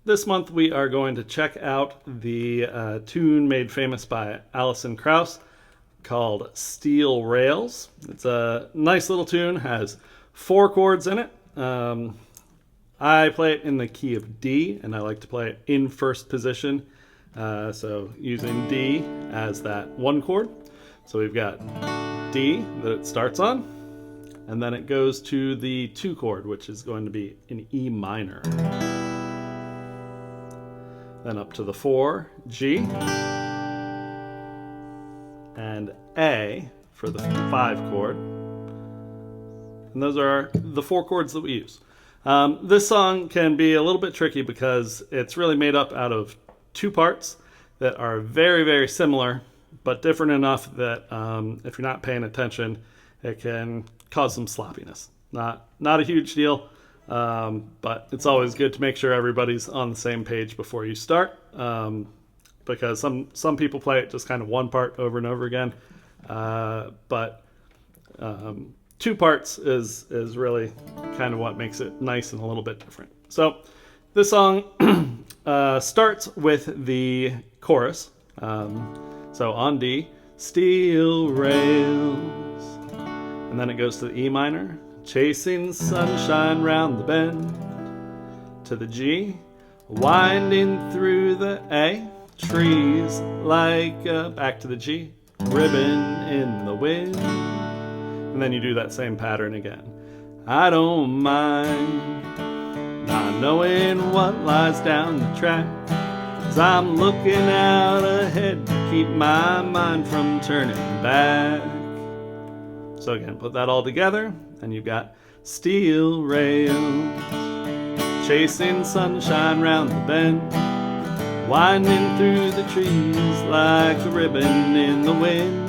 This month we are going to check out the tune made famous by Alison Krauss called Steel Rails. It's a nice little tune, has 4 chords in it. I play it in the key of D, and I like to play it in first position, so using D as that 1 chord. So we've got D that it starts on, and then it goes to the 2 chord, which is going to be an E minor. Then up to the 4, G, and A for the 5 chord. And those are the 4 chords that we use. This song can be a little bit tricky because it's really made up out of 2 parts that are very, very similar, but different enough that if you're not paying attention, it can cause some sloppiness. Not a huge deal. But it's always good to make sure everybody's on the same page before you start, because some people play it just kind of 1 part over and over again, but 2 parts is really kind of what makes it nice and a little bit different. So this song starts with the chorus. So on D, steel rails, and then it goes to the E minor, chasing sunshine round the bend, to the G, winding through the A, trees like back to the G, ribbon in the wind, and then you do that same pattern again. I don't mind not knowing what lies down the track, 'cause I'm looking out ahead to keep my mind from turning back. So again, put that all together, and you've got steel rails, chasing sunshine round the bend, winding through the trees like a ribbon in the wind.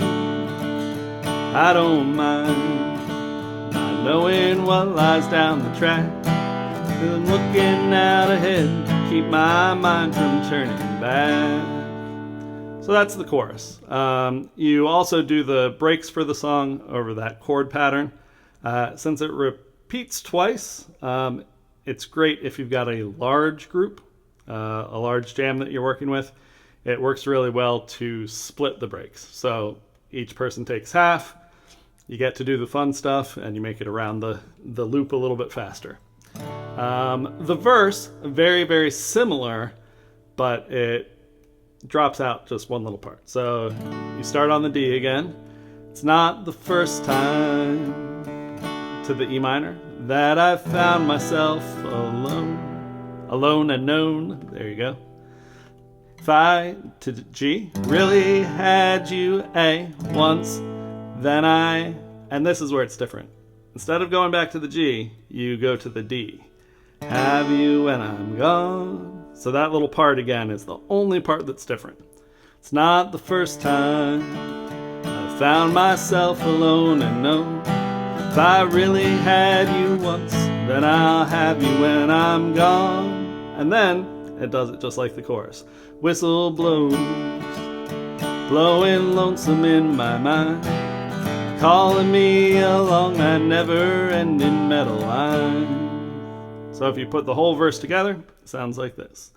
I don't mind not knowing what lies down the track, 'cause I'm looking out ahead to keep my mind from turning back. So that's the chorus. You also do the breaks for the song over that chord pattern. Since it repeats twice, it's great if you've got a large group, a large jam that you're working with. It works really well to split the breaks. So each person takes half, you get to do the fun stuff, and you make it around the loop a little bit faster. The verse, very, very similar, but it drops out just 1 little part. So you start on the D again. It's not the first time, to the E minor, that I found myself alone and known. There you go. If I to the G, really had you A once, then I, and this is where it's different. Instead of going back to the G, you go to the D. Have you when I'm gone. So that little part again is the only part that's different. It's not the first time I found myself alone and known. If I really had you once, then I'll have you when I'm gone. And then it does it just like the chorus. Whistle blows, blowing lonesome in my mind, calling me along that never-ending metal line. So if you put the whole verse together, it sounds like this.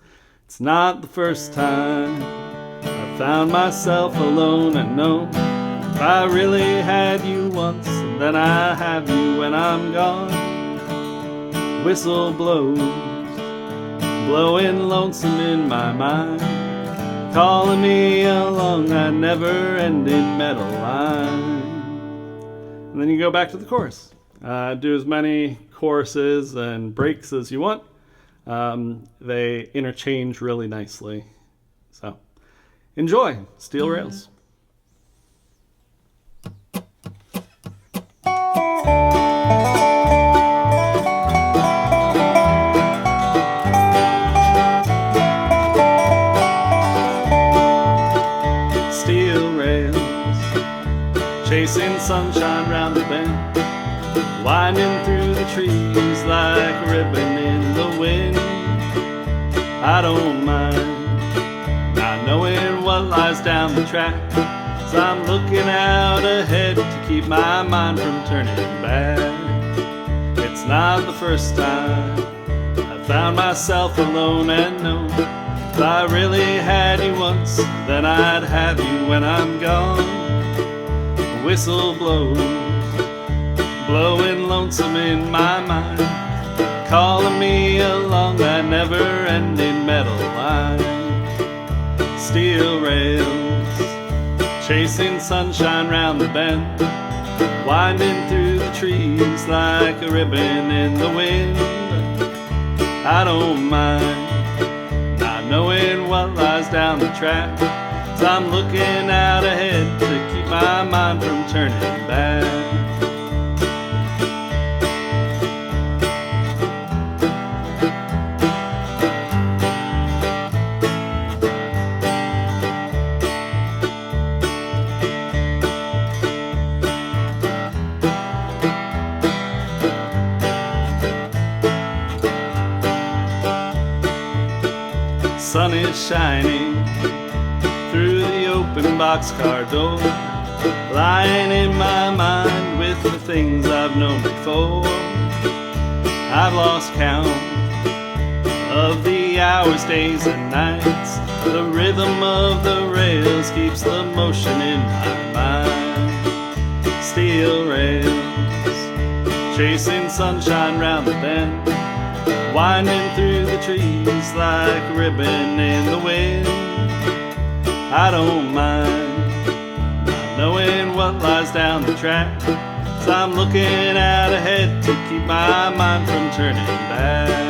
It's not the first time I found myself alone and known. If I really had you once, then I have you when I'm gone. Whistle blows, blowing lonesome in my mind, calling me along that never-ending metal line. And then you go back to the chorus. Do as many choruses and breaks as you want. They interchange really nicely. So enjoy Steel Rails. Steel rails, chasing sunshine round the bend, winding through the trees like a ribbon in the wind. I don't mind not knowing what what lies down the track. So I'm looking out ahead to keep my mind from turning back. It's not the first time I found myself alone and know if I really had you once, then I'd have you when I'm gone. The whistle blows, blowing lonesome in my mind, calling me along that never-ending metal line. Steel rails, chasing sunshine round the bend, winding through the trees like a ribbon in the wind. I don't mind not knowing what lies down the track, 'cause I'm looking out ahead to keep my mind from turning back. Sun is shining through the open boxcar door, lying in my mind with the things I've known before. I've lost count of the hours, days and nights. The rhythm of the rails keeps the motion in my mind. Steel rails, chasing sunshine round the bend, winding through the trees like a ribbon in the wind. I don't mind not knowing what lies down the track, 'cause I'm looking out ahead to keep my mind from turning back.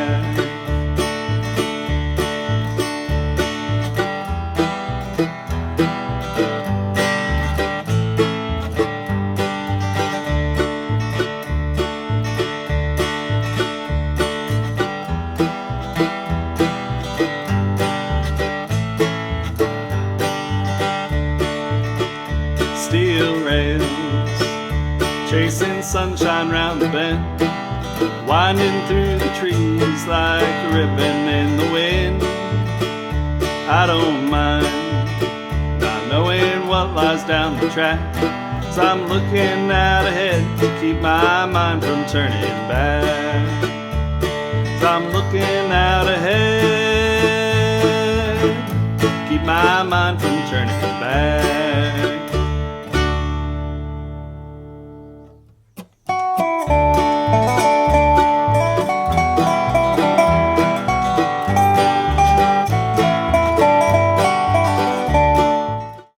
Steel rails, chasing sunshine round the bend, winding through the trees like a ribbon in the wind. I don't mind not knowing what lies down the track, 'cause I'm looking out ahead to keep my mind from turning back. 'Cause I'm looking out ahead, keep my mind from turning back.